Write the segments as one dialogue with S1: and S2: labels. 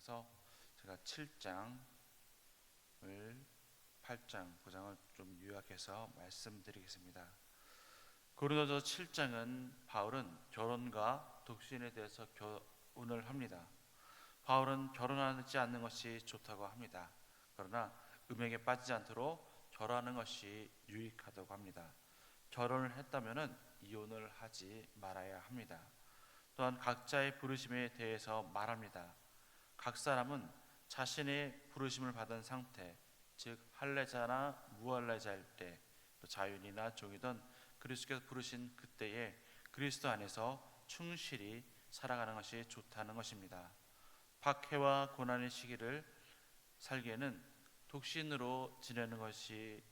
S1: 그래서 제가 7장을 8장, 9장을 좀 요약해서 말씀드리겠습니다. 고린도서 7장은 바울은 결혼과 독신에 대해서 교훈을 합니다. 바울은 결혼하지 않는 것이 좋다고 합니다. 그러나 음행에 빠지지 않도록 결혼하는 것이 유익하다고 합니다. 결혼을 했다면 이혼을 하지 말아야 합니다. 또한 각자의 부르심에 대해서 말합니다. 각 사람은 자신의 부르심을 받은 상태, 즉 할례자나 무할례자일 때, 또 자윤이나 종이든 그리스도께서 부르신 그때에 그리스도 안에서 충실히 살아가는 것이 좋다는 것입니다. 박해와 고난의 시기를 살기에는 독신으로 지내는 것이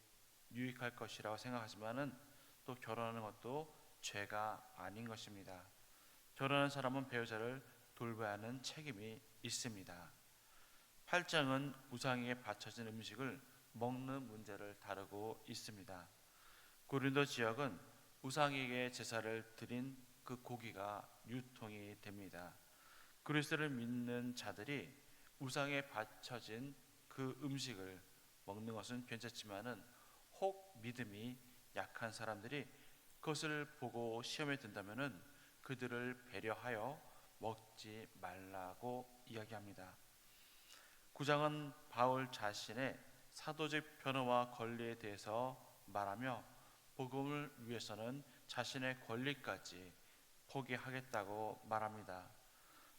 S1: 유익할 것이라고 생각하지만은 또 결혼하는 것도 죄가 아닌 것입니다. 결혼한 사람은 배우자를 돌봐야 하는 책임이 있습니다. 8장은 우상에게 바쳐진 음식을 먹는 문제를 다루고 있습니다. 고린도 지역은 우상에게 제사를 드린 그 고기가 유통이 됩니다. 그리스도를 믿는 자들이 우상에 바쳐진 그 음식을 먹는 것은 괜찮지만은 혹 믿음이 약한 사람들이 그것을 보고 시험에 든다면은 그들을 배려하여 먹지 말라고 이야기합니다. 9장은 바울 자신의 사도적 변호와 권리에 대해서 말하며 복음을 위해서는 자신의 권리까지 포기하겠다고 말합니다.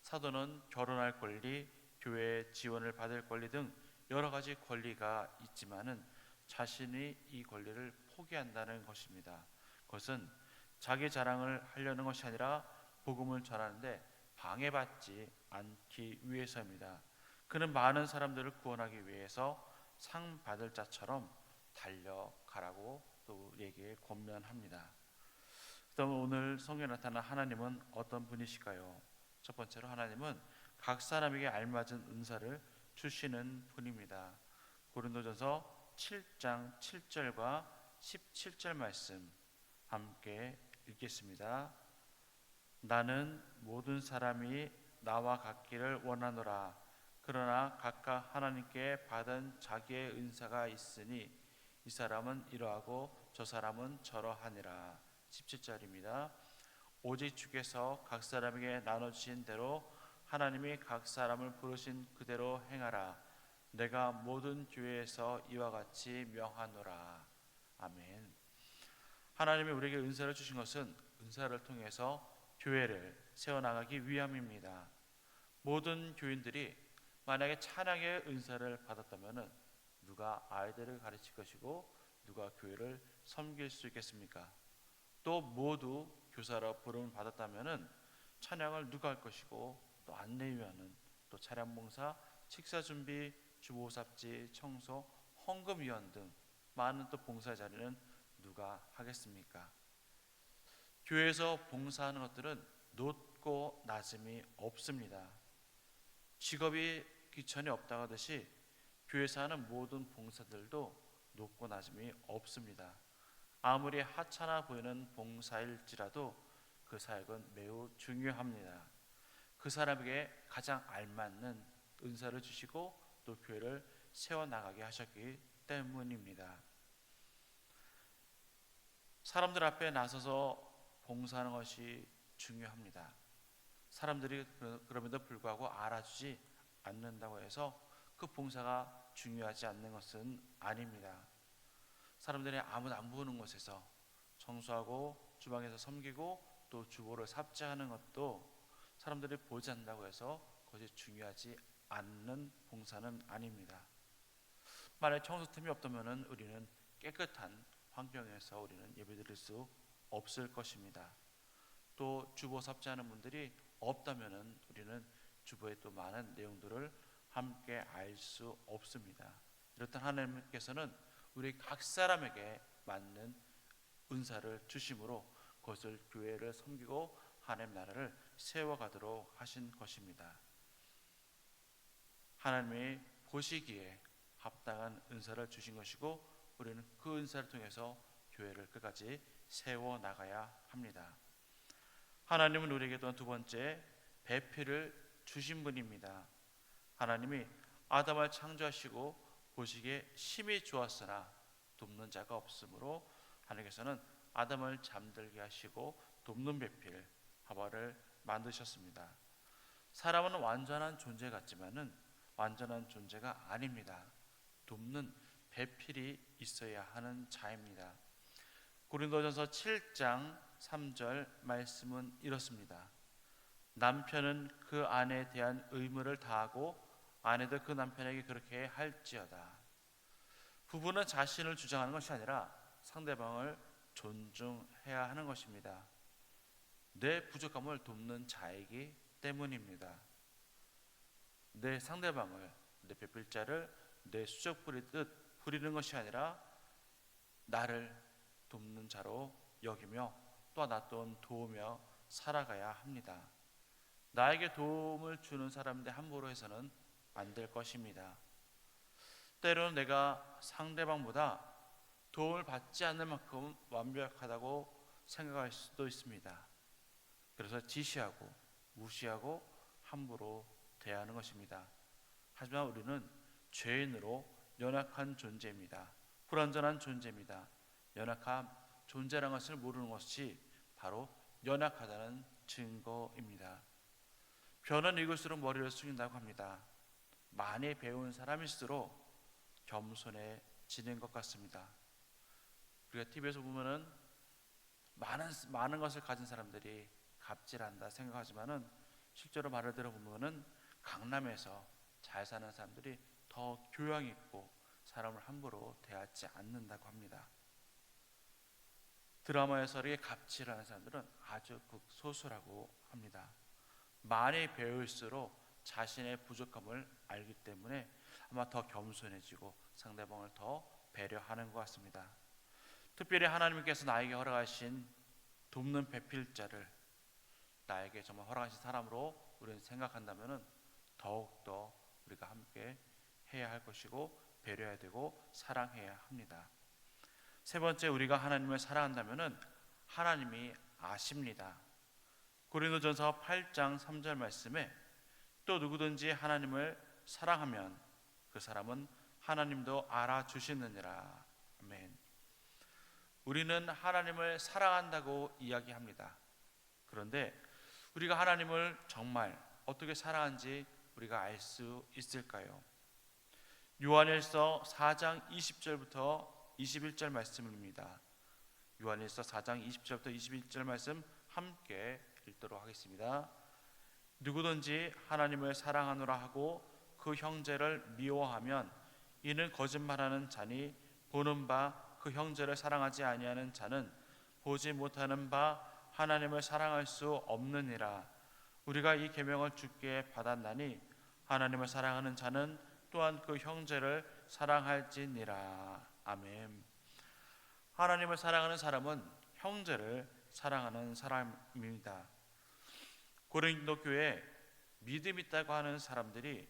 S1: 사도는 결혼할 권리, 교회의 지원을 받을 권리 등 여러 가지 권리가 있지만은 자신이 이 권리를 포기한다는 것입니다. 그것은 자기 자랑을 하려는 것이 아니라 복음을 전하는데 방해받지 않기 위해서입니다. 그는 많은 사람들을 구원하기 위해서 상 받을 자처럼 달려가라고 또 우리에게 권면합니다. 그럼 오늘 성경에 나타난 하나님은 어떤 분이실까요? 첫 번째로 하나님은 각 사람에게 알맞은 은사를 주시는 분입니다. 고린도전서 7장 7절과 17절 말씀 함께 읽겠습니다. 나는 모든 사람이 나와 같기를 원하노라. 그러나 각각 하나님께 받은 자기의 은사가 있으니 이 사람은 이러하고 저 사람은 저러하니라. 17절입니다. 오직 주께서 각 사람에게 나눠주신 대로 하나님이 각 사람을 부르신 그대로 행하라. 내가 모든 교회에서 이와 같이 명하노라. 아멘. 하나님이 우리에게 은사를 주신 것은 은사를 통해서 교회를 세워나가기 위함입니다. 모든 교인들이 만약에 찬양의 은사를 받았다면 누가 아이들을 가르칠 것이고 누가 교회를 섬길 수 있겠습니까? 또 모두 교사로 부름을 받았다면 찬양을 누가 할 것이고 또 안내위원은 또 차량봉사, 식사준비, 주보삽지, 청소, 헌금위원 등 많은 또 봉사 자리는 누가 하겠습니까? 교회에서 봉사하는 것들은 높고 낮음이 없습니다. 직업이 귀천이 없다고 하듯이 교회에서 하는 모든 봉사들도 높고 낮음이 없습니다. 아무리 하찮아 보이는 봉사일지라도 그 사역은 매우 중요합니다. 그 사람에게 가장 알맞는 은사를 주시고 또 교회를 세워나가게 하셨기 때문입니다. 사람들 앞에 나서서 봉사하는 것이 중요합니다. 사람들이 그럼에도 불구하고 알아주지 않는다고 해서 그 봉사가 중요하지 않는 것은 아닙니다. 사람들이 아무도 안 보는 곳에서 청소하고 주방에서 섬기고 또 주보를 삽질하는 것도 사람들이 보지 않는다고 해서 그것이 중요하지 않는 봉사는 아닙니다. 만약 청소팀이 없다면 우리는 깨끗한 환경에서 우리는 예배드릴 수 없을 것입니다. 또 주보 삽질하는 분들이 없다면 우리는 주보의 또 많은 내용들을 함께 알 수 없습니다. 이렇듯 하나님께서는 우리 각 사람에게 맞는 은사를 주심으로 그것을 교회를 섬기고 하나님 나라를 세워가도록 하신 것입니다. 하나님이 보시기에 합당한 은사를 주신 것이고 우리는 그 은사를 통해서 교회를 끝까지 세워나가야 합니다. 하나님은 우리에게 또한 두 번째 배필을 주신 분입니다. 하나님이 아담을 창조하시고 보시기에 심히 좋았으나 돕는 자가 없으므로 하나님께서는 아담을 잠들게 하시고 돕는 배필 하와를 만드셨습니다. 사람은 완전한 존재 같지만은 완전한 존재가 아닙니다. 돕는 배필이 있어야 하는 자입니다. 고린도전서 7장 3절 말씀은 이렇습니다. 남편은 그 아내에 대한 의무를 다하고 아내도 그 남편에게 그렇게 할지어다. 부부는 자신을 주장하는 것이 아니라 상대방을 존중해야 하는 것입니다. 내 부족함을 돕는 자이기 때문입니다. 내 상대방을, 내 배필자를 내 수적 부리듯 부리는 것이 아니라 나를 돕는 자로 여기며 또 나 또한 도우며 살아가야 합니다. 나에게 도움을 주는 사람인데 함부로 해서는 안 될 것입니다. 때로는 내가 상대방보다 도움을 받지 않는 만큼 완벽하다고 생각할 수도 있습니다. 그래서 지시하고 무시하고 함부로 대하는 것입니다. 하지만 우리는 죄인으로 연약한 존재입니다. 불완전한 존재입니다. 연약한 존재라는 것을 모르는 것이 바로 연약하다는 증거입니다. 벼는 익을수록 머리를 숙인다고 합니다. 많이 배운 사람일수록 겸손해지는 것 같습니다. 우리가 TV에서 보면은 많은 것을 가진 사람들이 갑질한다 생각하지만은 실제로 말을 들어보면은 강남에서 잘 사는 사람들이 더 교양 있고 사람을 함부로 대하지 않는다고 합니다. 드라마에서 이렇게 갑질하는 사람들은 아주 극소수라고 합니다. 많이 배울수록 자신의 부족함을 알기 때문에 아마 더 겸손해지고 상대방을 더 배려하는 것 같습니다. 특별히 하나님께서 나에게 허락하신 돕는 배필자를 나에게 정말 허락하신 사람으로 우리는 생각한다면 더욱더 우리가 함께 해야 할 것이고 배려해야 되고 사랑해야 합니다. 세 번째, 우리가 하나님을 사랑한다면 하나님이 아십니다. 고린도전서 8장 3절 말씀에 또 누구든지 하나님을 사랑하면 그 사람은 하나님도 알아주시느니라. 아멘. 우리는 하나님을 사랑한다고 이야기합니다. 그런데 우리가 하나님을 정말 어떻게 사랑하는지 우리가 알 수 있을까요? 요한일서 4장 20절부터 21절 말씀입니다. 요한일서 4장 20절부터 21절 말씀 함께 읽도록 하겠습니다. 누구든지 하나님을 사랑하노라 하고 그 형제를 미워하면 이는 거짓말하는 자니 보는 바 그 형제를 사랑하지 아니하는 자는 보지 못하는 바 하나님을 사랑할 수 없느니라. 우리가 이 계명을 주께 받았나니 하나님을 사랑하는 자는 또한 그 형제를 사랑할지니라. 아멘. 하나님을 사랑하는 사람은 형제를 사랑하는 사람입니다. 고린도 교회에 믿음 있다고 하는 사람들이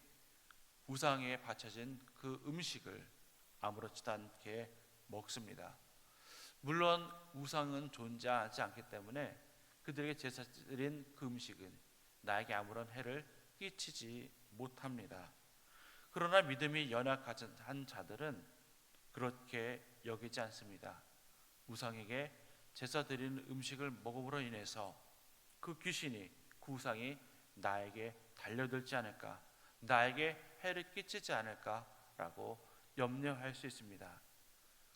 S1: 우상에 바쳐진 그 음식을 아무렇지도 않게 먹습니다. 물론 우상은 존재하지 않기 때문에 그들에게 제사 드린 그 음식은 나에게 아무런 해를 끼치지 못합니다. 그러나 믿음이 연약한 자들은 그렇게 여기지 않습니다. 우상에게 제사 드리는 음식을 먹음으로 인해서 그 귀신이, 그 우상이 나에게 달려들지 않을까, 나에게 해를 끼치지 않을까라고 염려할 수 있습니다.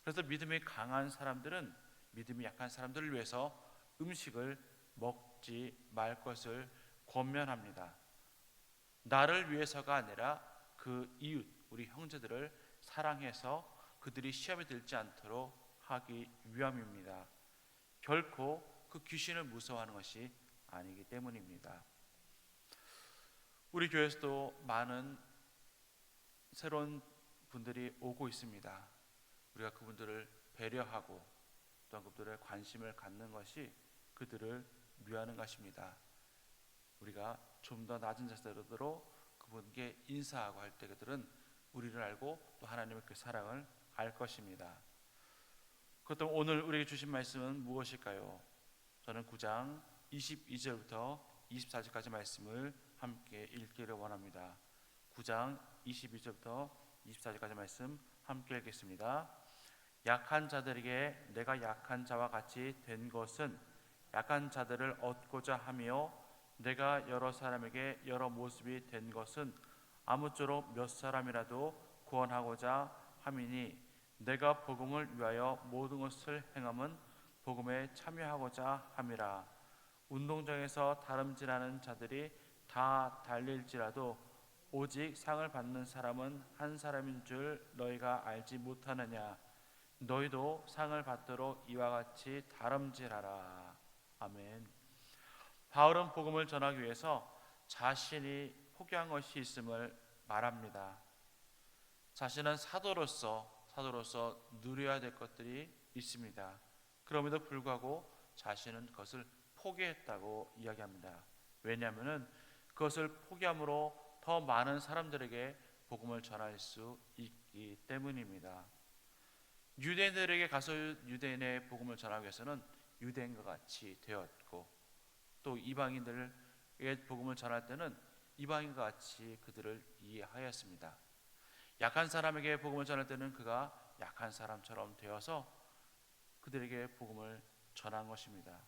S1: 그래서 믿음이 강한 사람들은 믿음이 약한 사람들을 위해서 음식을 먹지 말 것을 권면합니다. 나를 위해서가 아니라 그 이웃, 우리 형제들을 사랑해서 그들이 시험에 들지 않도록 하기 위함입니다. 결코 그 귀신을 무서워하는 것이 아니기 때문입니다. 우리 교회에서도 많은 새로운 분들이 오고 있습니다. 우리가 그분들을 배려하고 또한 그들의 관심을 갖는 것이 그들을 위하는 것입니다. 우리가 좀 더 낮은 자세로 그분께 인사하고 할 때 그들은 우리를 알고 또 하나님의 그 사랑을 알 것입니다. 그렇다면 오늘 우리에게 주신 말씀은 무엇일까요? 저는 9장 22절부터 24절까지 말씀을 함께 읽기를 원합니다. 9장 22절부터 24절까지 말씀 함께 읽겠습니다. 약한 자들에게 내가 약한 자와 같이 된 것은 약한 자들을 얻고자 하며 내가 여러 사람에게 여러 모습이 된 것은 아무쪼록 몇 사람이라도 구원하고자 함이니 내가 복음을 위하여 모든 것을 행함은 복음에 참여하고자 함이라. 운동장에서 다름질하는 자들이 다 달릴지라도 오직 상을 받는 사람은 한 사람인 줄 너희가 알지 못하느냐. 너희도 상을 받도록 이와 같이 다름질하라. 아멘. 바울은 복음을 전하기 위해서 자신이 포기한 것이 있음을 말합니다. 자신은 사도로서 누려야 될 것들이 있습니다. 그럼에도 불구하고 자신은 그것을 포기했다고 이야기합니다. 왜냐하면 그것을 포기함으로 더 많은 사람들에게 복음을 전할 수 있기 때문입니다. 유대인들에게 가서 유대인의 복음을 전하기 위해서는 유대인과 같이 되었고, 또 이방인들에게 복음을 전할 때는 이방인과 같이 그들을 이해하였습니다. 약한 사람에게 복음을 전할 때는 그가 약한 사람처럼 되어서 그들에게 복음을 전한 것입니다.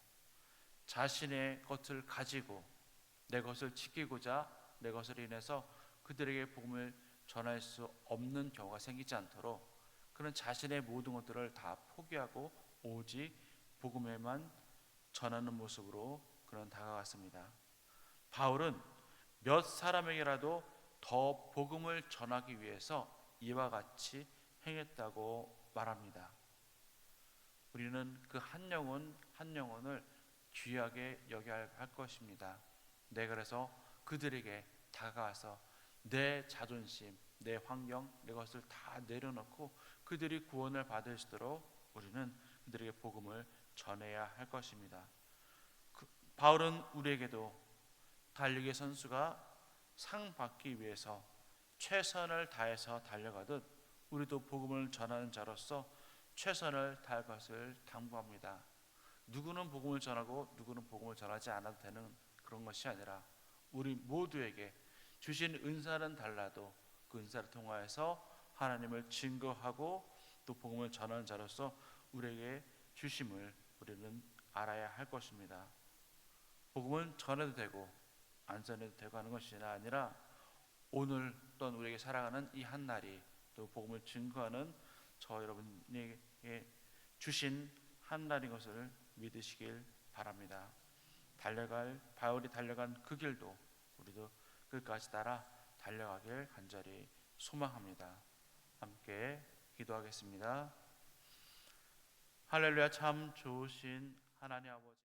S1: 자신의 것을 가지고 내 것을 지키고자 내 것을 인해서 그들에게 복음을 전할 수 없는 경우가 생기지 않도록 그는 자신의 모든 것들을 다 포기하고 오직 복음에만 전하는 모습으로 그는 다가갔습니다. 바울은 몇 사람에게라도 더 복음을 전하기 위해서 이와 같이 행했다고 말합니다. 우리는 그 한 영혼 한 영혼을 귀하게 여겨야 할 것입니다. 그래서 그들에게 다가와서 내 자존심, 내 환경, 내 것을 다 내려놓고 그들이 구원을 받을 수 있도록 우리는 그들에게 복음을 전해야 할 것입니다. 바울은 우리에게도 달리기 선수가 상 받기 위해서 최선을 다해서 달려가듯 우리도 복음을 전하는 자로서 최선을 다할 것을 당부합니다. 누구는 복음을 전하고 누구는 복음을 전하지 않아도 되는 그런 것이 아니라 우리 모두에게 주신 은사는 달라도 그 은사를 통하여서 하나님을 증거하고 또 복음을 전하는 자로서 우리에게 주심을 우리는 알아야 할 것입니다. 복음은 전해도 되고 안 전해도 되고 하는 것이 아니라 오늘 또한 우리에게 살아가는 이 한 날이 또 복음을 증거하는 저 여러분에게 주신 한 날인 것을 믿으시길 바랍니다. 바울이 달려간 그 길도 우리도 끝까지 따라 달려가길 간절히 소망합니다. 함께 기도하겠습니다. 할렐루야. 참 좋으신 하나님 아버지,